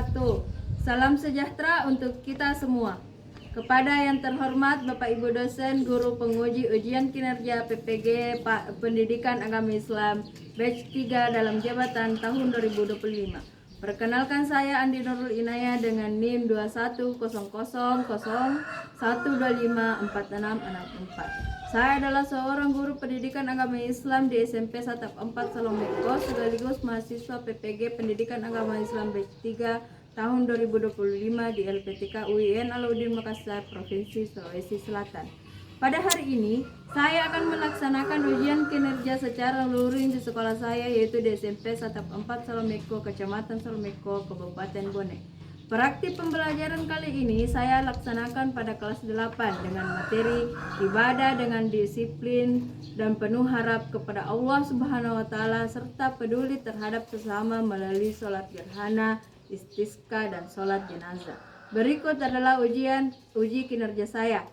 wabarakatuh. Salam sejahtera untuk kita semua. Kepada yang terhormat Bapak Ibu dosen, guru penguji ujian kinerja PPG Pendidikan Agama Islam batch 3 dalam jabatan tahun 2025. Perkenalkan saya Andi Nurul Inayah dengan NIM 21001254664. Saya adalah seorang guru pendidikan agama Islam di SMP Satap 4 Salomeko sekaligus mahasiswa PPG Pendidikan Agama Islam batch 3 tahun 2025 di LPTK UIN Alauddin Makassar, Provinsi Sulawesi Selatan. Pada hari ini, saya akan melaksanakan ujian kinerja secara luring di sekolah saya, yaitu di SMP Satap 4 Salomeko, Kecamatan Salomeko, Kabupaten Bone. Praktik pembelajaran kali ini saya laksanakan pada kelas 8 dengan materi ibadah dengan disiplin dan penuh harap kepada Allah Subhanahu wa taala serta peduli terhadap sesama melalui sholat gerhana, istisqa dan sholat jenazah. Berikut adalah uji kinerja saya.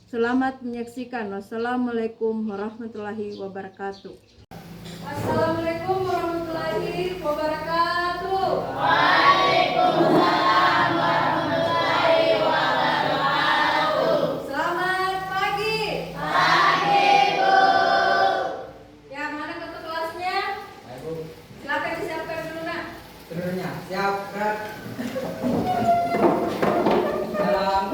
Selamat menyaksikan. Wassalamualaikum warahmatullahi wabarakatuh. Assalamualaikum warahmatullahi wabarakatuh. Waalaikumsalam warahmatullahi wabarakatuh. Selamat pagi. Pagi, Bu. Yang mana ketua kelasnya? Baik, Bu. Silakan disiapkan dulu, Nak. Seluruhnya siap, gerak. Salam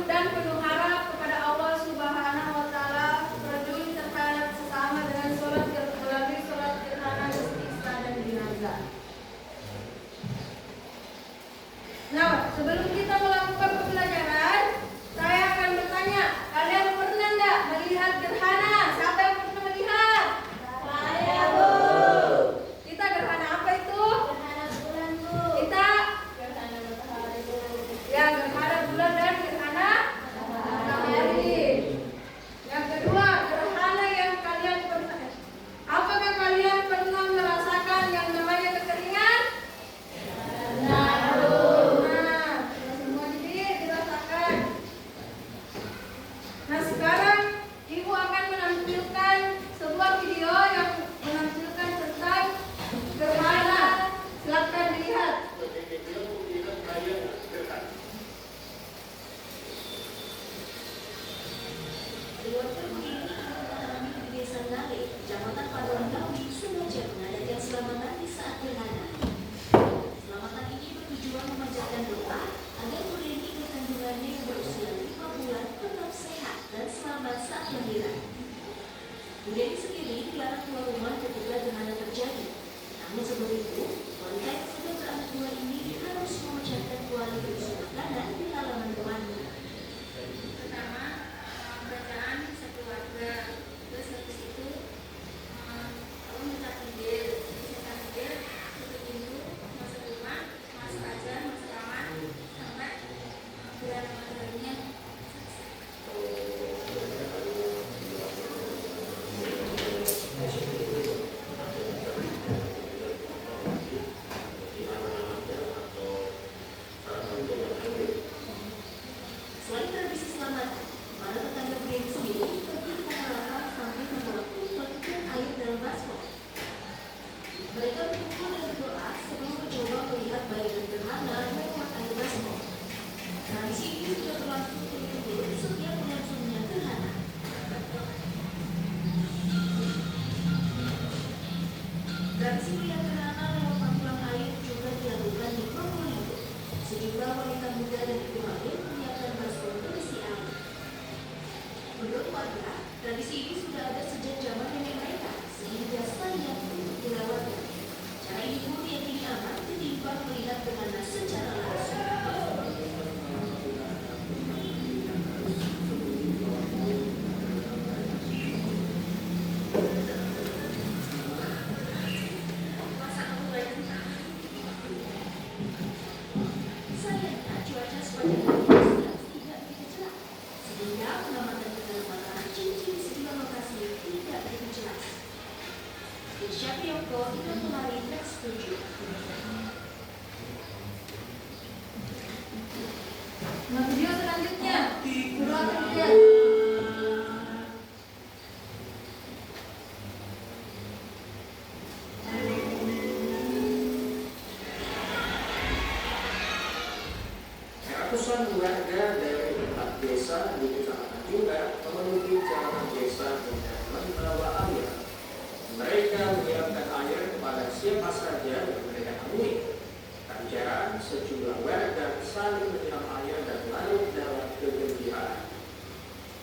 dan penuh harap kepada Allah Subhanahu wa taala, peduli terhadap Pemilik sendiri dilarang keluar rumah ketika gerhana terjadi. Namun sebelum itu, wanita yang sedang beranak dua ini harus memecahkan kuali berisi makanan di halaman rumahnya. Pertama, bacaan sekeluarga. Terus habis itu aku minta takbir, tutup pintu, masuk rumah, masuk aja, masuk kamar, sampai bulan mataharinya. Selain tradisi selamatan, para tetangga pria di sini pergi ke halaman sambil membawaku bagikan air dalam baskom. Mereka berkumpul dan berdoa sebelum mencoba melihat bayangan gerhana lewat air baskom. Tradisi ini sudah berlangsung turun-temurun setiap berlangsungnya gerhana. Tradisi melihat gerhana lewat pantulan air juga dilakukan di Probolinggo. Sejumlah wanita muda dan ibu hamil menyiapkan baskom berisi air. Menurut warga, tradisi ini sudah ada sejak zaman nenek mereka, sehingga sayang untuk dilewatkan. Cara ini pun diyakini aman ketimbang melihat gerhana secara langsung. Sayangnya cuaca sepanjang hari sedang tidak begitu cerah, sehingga pengamatan gerhana matahari cincin di sejumlah lokasi tidak begitu jelas. Insya Priyoko, Indra Kumari, Trans 7. Nah, video selanjutnya. Surah ketiga. Ratusan warga dari 4 desa di Kecamatan Junggar memenuhi jalanan desa dengan membawa air. Mereka menyiapkan air kepada siapa saja yang mereka temui. Tak jarang sejumlah warga saling menyiram air dan larut dalam kegembiraan.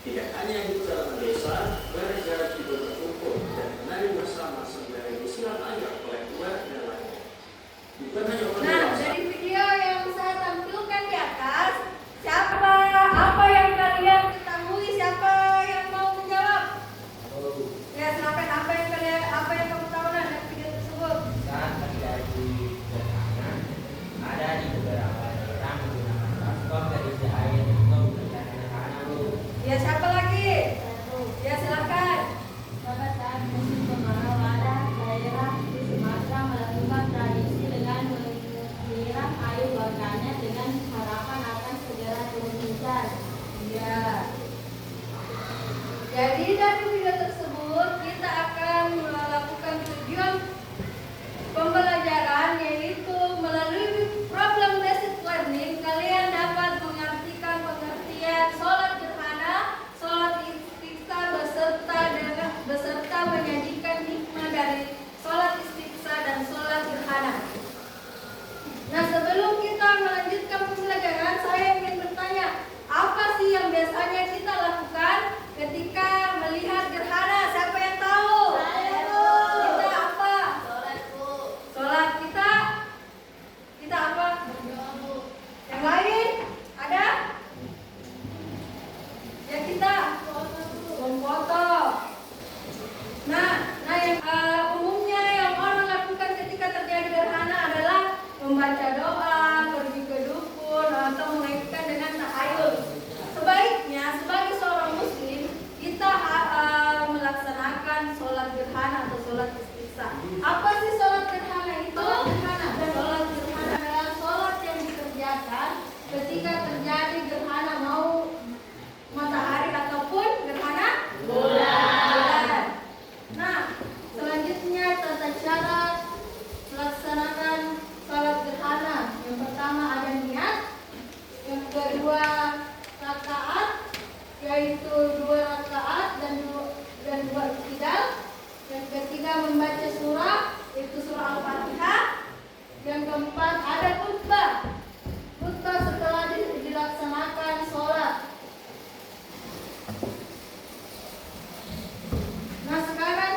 Tidak hanya di dalam desa, warga juga berkumpul dan menari bersama sembari disiram air oleh warga lain. Bukan hanya orang Nah, dewasa, dari video yang saya tampilkan di atas, apa yang kalian ketahui, siapa yang mau menjawab? Ya, silakan apa yang kamu tahu dari video tersebut? Saat terjadi gerhana, ada di beberapa daerah menggunakan baskom dan isi air untuk mencari gerhana, Bu. Ya, siapa lagi? Ya, silakan. Pada saat musim kemarau ada daerah di Sumatera melakukan tradisi dengan menyiram air warganya dengan harapan akan segera turun hujan. Ya. Jadi dari video tersebut kita akan melakukan tujuan pembelajaran, yaitu melalui problem based learning kalian dapat mengartikan pengertian sholat gerhana, sholat istiqsa beserta menyajikan hikmah dari sholat istiqsa dan sholat gerhana. Nah, sebelum kita melanjutkan pembelajaran, saya ingin bertanya, apa sih yang biasanya kita lakukan ketika melihat gerhana? Siapa yang tahu? Saya, Bu. Kita apa? Sholat, Bu. Sholat. Kita apa? Berdoa, Bu. Yang lain? Ada? Ya, kita memfoto. Nah yang umumnya yang orang lakukan ketika terjadi gerhana adalah membaca doa, pergi ke dukun, atau mengaitkan dengan tahayul. Sebaiknya sebagai seorang muslim kita melaksanakan sholat gerhana atau sholat istiqsa. Apa sih sholat gerhana itu? Sholat gerhana adalah sholat yang dikerjakan ketika terjadi gerhana, mau matahari ataupun gerhana bulan. Nah, selanjutnya tata cara melaksanakan sholat gerhana. Yang pertama ada niat, yang kedua rakaat, yaitu 2 rakaat dan dua iktidal. Yang ketiga membaca surah, yaitu surah Al-Fatihah. Yang keempat ada khutbah setelah dilaksanakan sholat. Nah, sekarang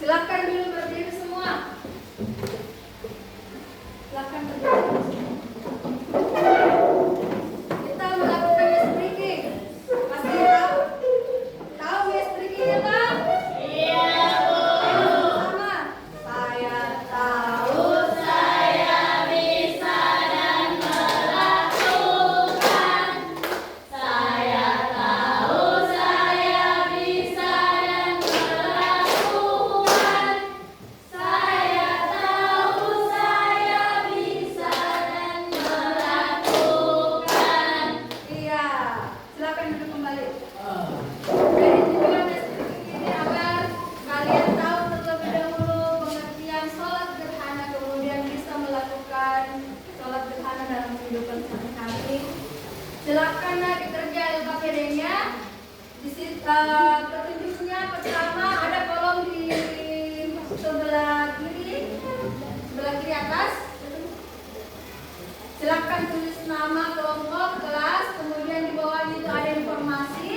Silakan dulu berdiri semua. Silakan berdiri semua. Kita melakukan mass breaking. Pasti tahu? Tahu mass breaking ya, Pak? Iya, Bu. Sama. Saya tahu, saya bisa dan melakukan. Saya tahu, saya bisa dan melakukan. Saya tahu, saya bisa dan melakukan. Iya, silakan duduk kembali. Jadi tujuan ini agar kalian tahu terlebih dahulu pengertian sholat gerhana, kemudian bisa melakukan sholat gerhana dalam kehidupan sehari-hari. Silakan dikerja LKPD-nya. Di situ petunjuknya pertama ada kolom di sebelah kiri atas. Silakan tulis nama kelompok, kelas, kemudian di bawahnya itu ada informasi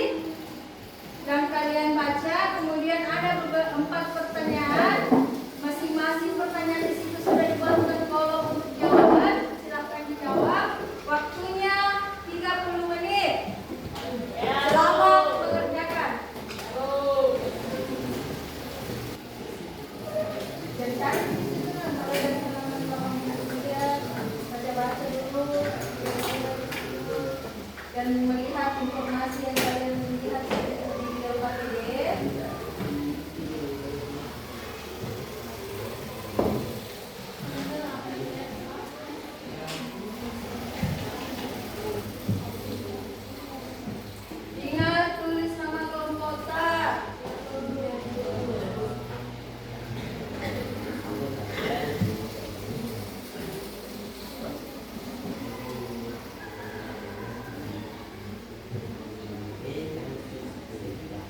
dan kalian baca. Kemudian ada 4 pertanyaan. Masing-masing pertanyaan di situ sudah dibuatkan kolom untuk jawaban. Silakan dijawab. Waktunya 30 menit. Selamat mengerjakan. Dan cari di situ kan kalau ada halaman belakang kemudian baca-baca dulu dan melihat informasi yang kalian lihat di LKPD. Ingat tulis nama kelompok.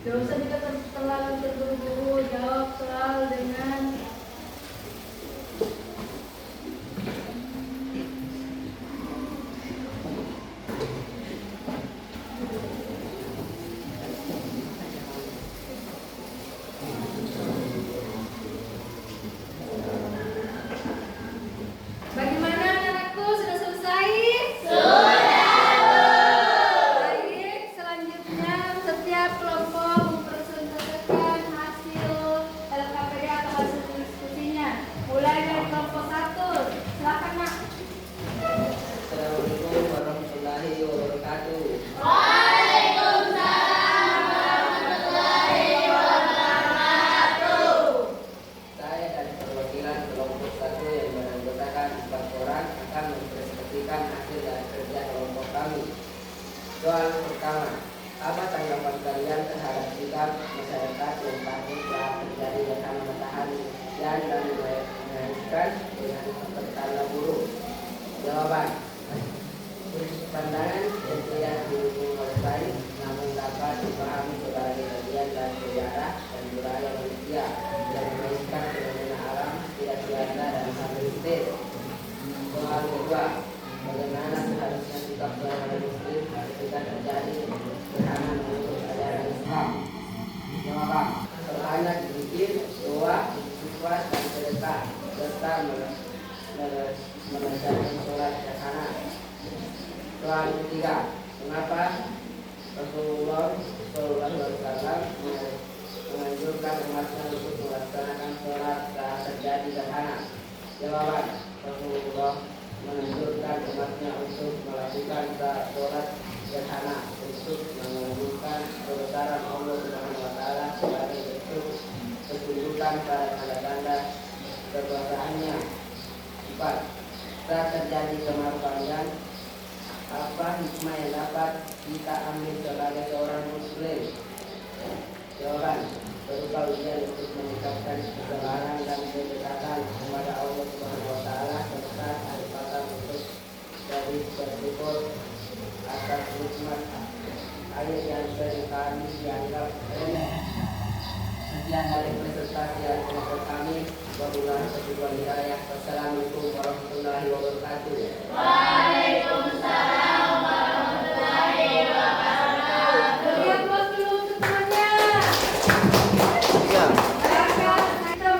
Gak usah juga terlalu terburu-buru, jawab selalu dengan bagaimana anakku, sudah selesai? Baik, selanjutnya setiap kelompok mempresentasikan hasil LKPD atau hasil diskusinya. Mulai dari kelompok 1. Silakan, Nak. Assalamualaikum warahmatullahi wabarakatuh. Saya dari perwakilan kelompok 1 yang beranggotakan 4 orang akan mempresentasikan hasil dari kerja kelompok kami. Soal pertama, apa tanggapan kalian terhadap sikap masyarakat yang takut telah terjadi gerhana matahari dan mengaitkan dengan petanda buruk? Jawaban: pandangan yang tidak didukung oleh sains namun dapat dipahami sebagai bagian dari sejarah dan budaya manusia yang mengaitkan fenomena alam tidak biasa dan sangat mistis. Soal kedua, bagaimana seharusnya sikap seorang muslim ketika terjadi gerhana menurut ajaran Islam? Jawaban: perbanyak zikir, doa, istighfar dan sedekah serta mengerjakan sholat gerhana. Soal ketiga, mengapa Rasulullah SAW menganjurkan umatnya untuk melaksanakan sholat saat terjadi gerhana? Jawaban: Rasulullah menganjurkan umatnya untuk melakukan sholat gerhana untuk menunjukkan kebesaran Allah Subhanahu wa Ta'ala sebagai bentuk ketunjukan pada tanda-tanda kekuasaannya. 4. Saat terjadi kemarau panjang, apa hikmah yang dapat kita ambil sebagai seorang muslim? Jawaban: berupa ujian untuk meningkatkan kesabaran dan kedekatan kepada Allah Subhanahu wa Ta'ala serta kesempatan untuk jadi bersyukur atas nikmat ayat yang seringkali dianggap remeh. Sekian dari presentasi yang kelompok kami. Wabillahi taufiq wal hidayah. Wassalamualaikum warahmatullahi wabarakatuh. Waalaikumsalam warahmatullahi wabarakatuh. Berikan waktu untuk temannya. Ya. Silakan kita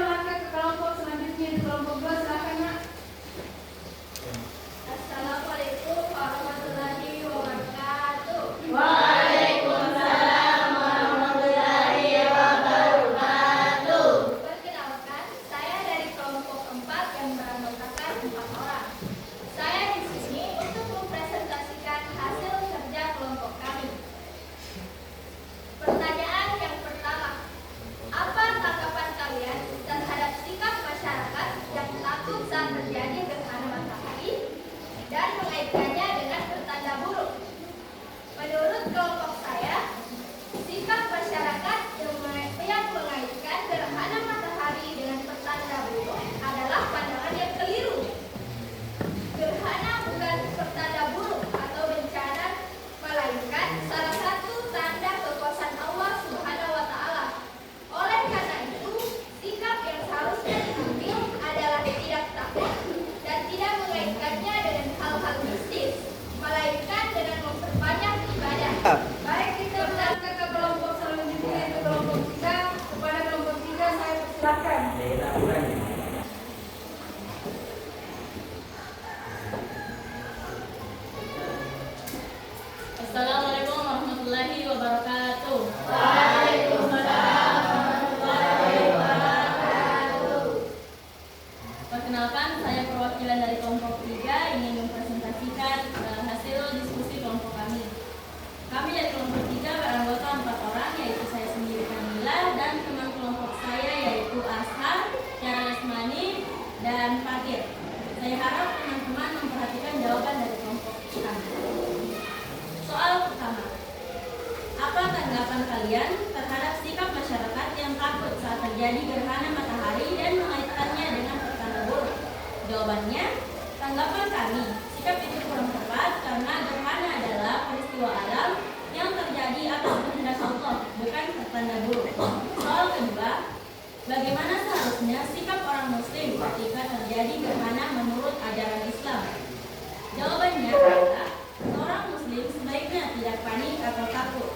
terhadap sikap masyarakat yang takut saat terjadi gerhana matahari dan mengaitkannya dengan pertanda buruk? Jawabannya, tanggapan kami, sikap itu kurang tepat karena gerhana adalah peristiwa alam yang terjadi atas kehendak Allah, bukan pertanda buruk. Soal kedua, bagaimana seharusnya sikap orang muslim ketika terjadi gerhana menurut ajaran Islam? Jawabannya adalah, seorang muslim sebaiknya tidak panik atau takut,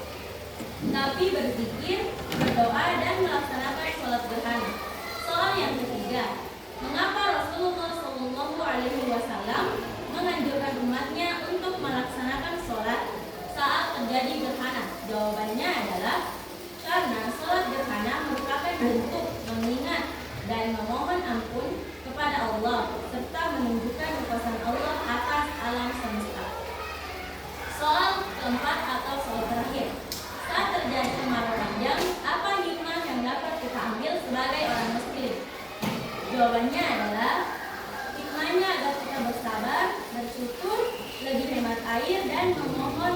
tapi berzikir, berdoa, dan melaksanakan sholat gerhana. Soal yang ketiga, mengapa Rasulullah SAW menganjurkan umatnya untuk melaksanakan sholat saat terjadi gerhana? Jawabannya adalah karena sholat gerhana merupakan bentuk mengingat dan memohon ampun kepada Allah serta menunjukkan kekuasaan Allah atas alam semesta. Soal keempat atau soal terakhir, saat terjadi kemarau panjang, apa hikmah yang dapat kita ambil sebagai orang muslim? Jawabannya adalah hikmahnya agar kita bersabar, bersyukur, lebih hemat air, dan memohon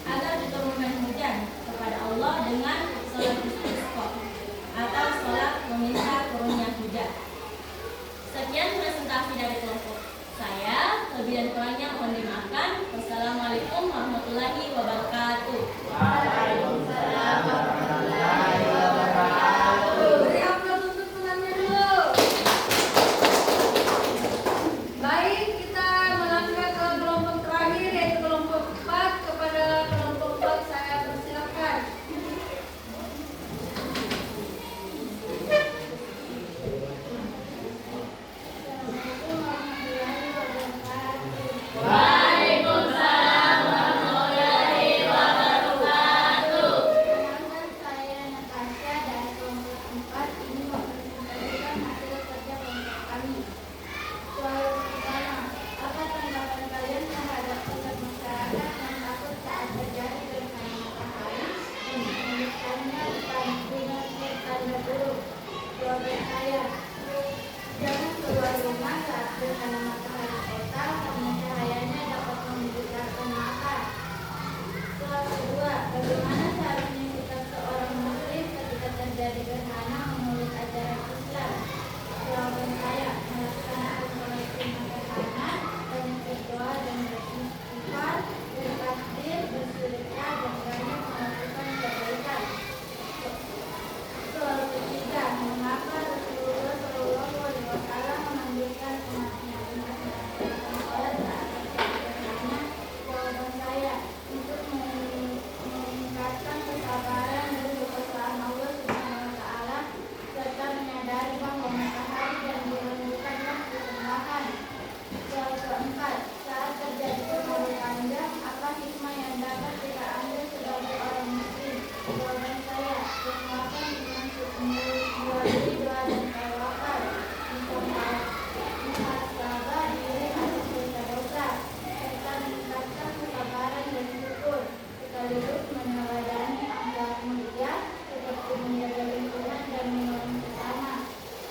agar diturunkan hujan kepada Allah dengan sholat istisqa atau sholat meminta turunnya hujan. Sekian presentasi dari kelompok saya, lebih dan kurangnya mohon dimaafkan. Wassalamualaikum warahmatullahi wabarakatuh. Waalaikumsalam warahmatullahi wabarakatuh. Beri aplaus untuk temannya dulu. Baik, kita melangkah ke kelompok terakhir yaitu kelompok 4. Kepada kelompok 4 saya persilakan. Waalaikumsalam warahmatullahi wabarakatuh. Perkenalkan, saya Natasha dari kelompok 4 ini mempresentasikan hasil kerja kelompok kami. Soal pertama, apa tanggapan kalian terhadap sikap masyarakat yang takut saat terjadi gerhana matahari dan menunjukkannya dengan pertanda buruk? Jawaban saya, jangan keluar rumah saat gerhana matahari total karena cahayanya dapat membutakan mata. Soal kedua, bagaimana seharusnya sikap seorang muslim ketika terjadi gerhana menurut ajaran Islam? Jawaban saya, melaksanakan sholat sunnah gerhana, banyak berdoa dan beristighfar, bertakbir, bersedekah, dan banyak melakukan kebaikan. Soal ketiga, mengapa Rasulullah SAW menganjurkan umatnya untuk melaksanakan sholat saat terjadi gerhana? Jawaban saya, untuk meningkatkan kesabaran dan kekuasaan Allah Subhanahu wa Ta'ala serta menyadari bahwa matahari dan bulan bukanlah kesembahan. Soal keempat, saat terjadi kemarau panjang, apa hikmah yang dapat kita ambil sebagai orang muslim? Jawaban saya, penguatan iman melalui doa dan tawakal, muhasabah diri atas dosa-dosa, serta meningkatkan kesabaran dan syukur, sekaligus meneladani akhlak mulia seperti menjaga lingkungan dan menolong sesama.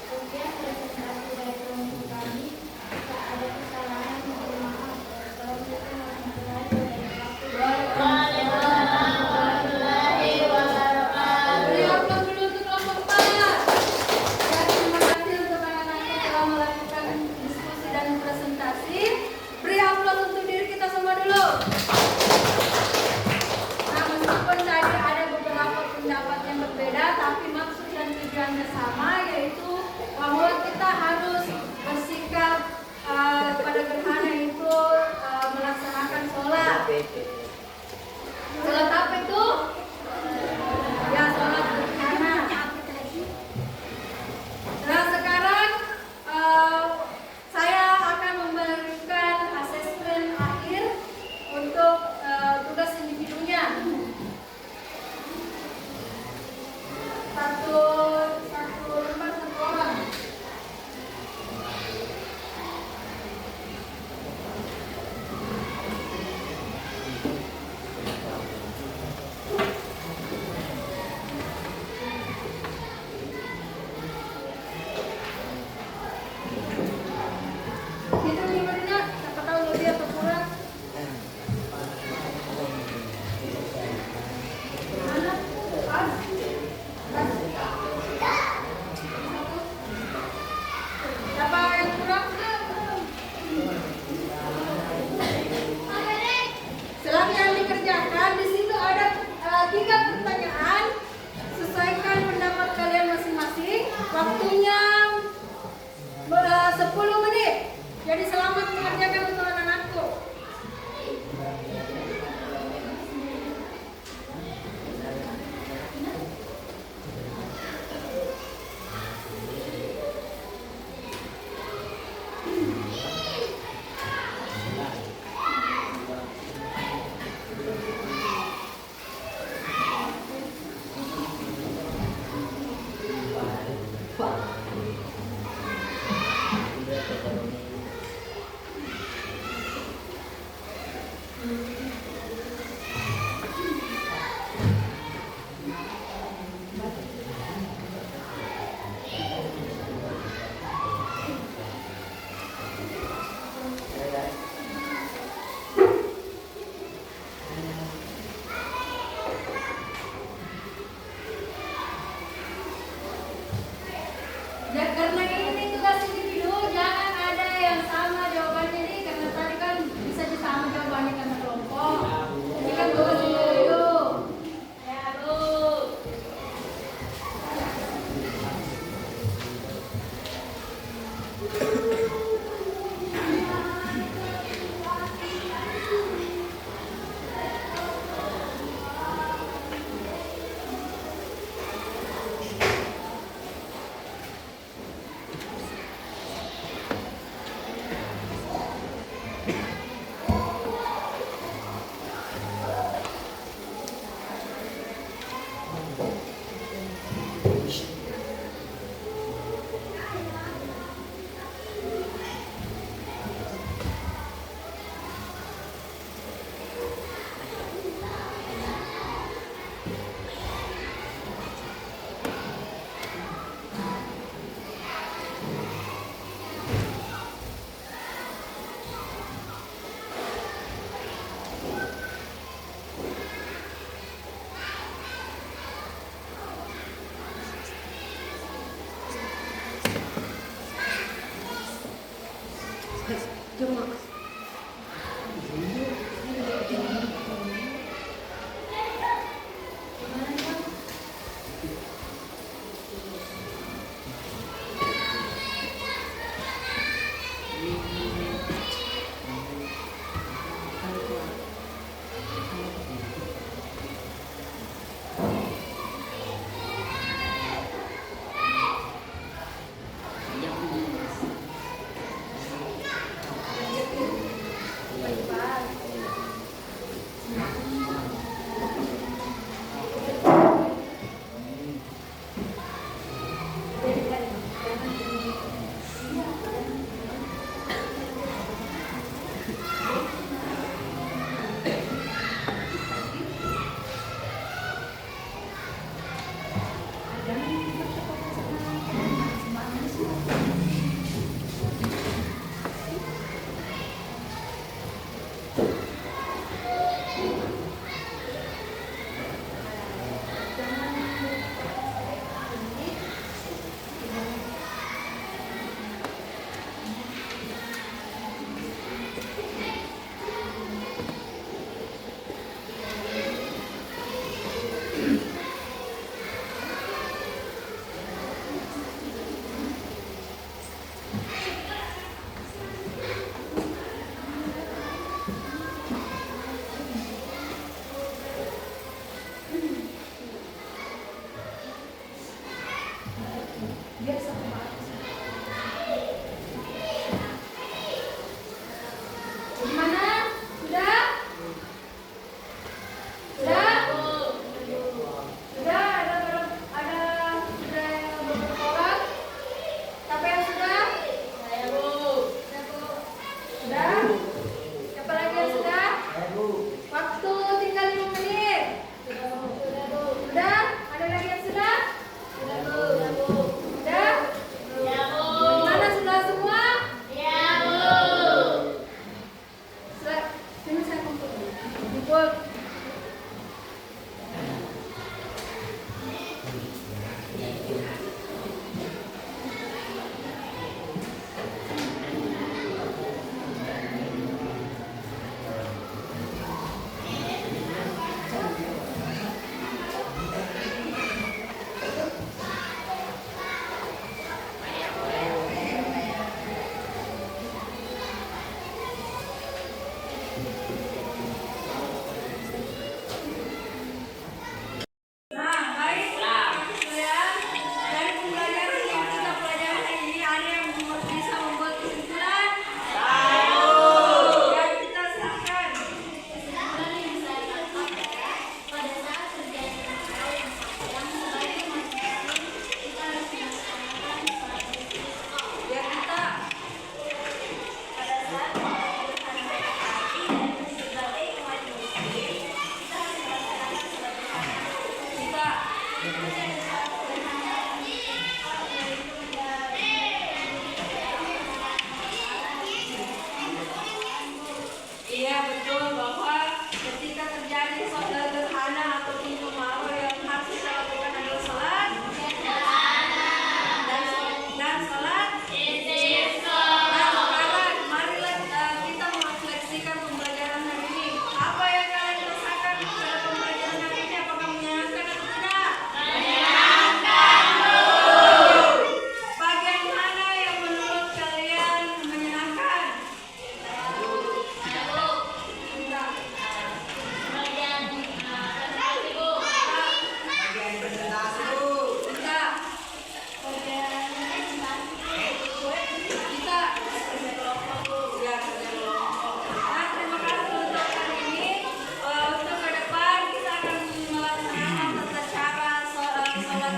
Sekian presentasi dari kelompok kami. Jika ada kesalahan, mohon maaf. Assalamualaikum warahmatullahi wabarakatuh. Waalaikumsalam warahmatullahi wabarakatuh. Beri aplaus dulu untuk kelompok 4. Ya, terima kasih untuk anak-anak yang telah melakukan diskusi dan presentasi. Beri aplaus untuk diri kita semua dulu. Nah, meskipun tadi ada beberapa pendapat yang berbeda, tapi maksud dan tujuannya sama, yaitu bahwa kita harus bersikap pada gerhana itu melaksanakan sholat. Sholat apa itu? Ya, sholat gerhana. Nah, sekarang saya akan memberikan asesmen akhir untuk tugas individunya. Satu lembar satu orang. Ya karena ini tugas individu, jangan ada yang sama jawabannya nih, karena tadi kan bisa disama jawabannya karena kelompok. Ini kan tugas individu. Ya Bu.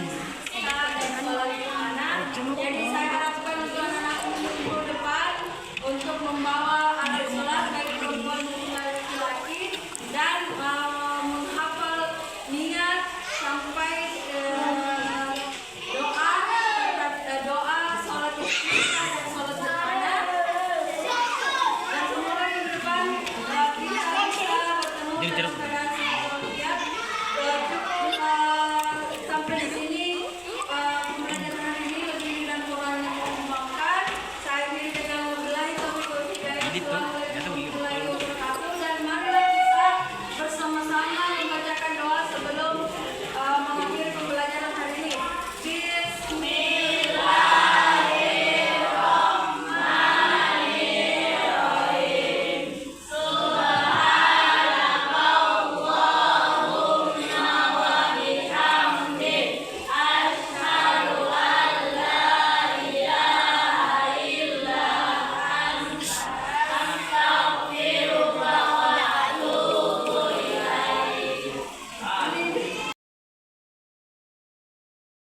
staff dan sekolah anak. Jadi saya harapkan untuk anak-anak minggu depan untuk membawa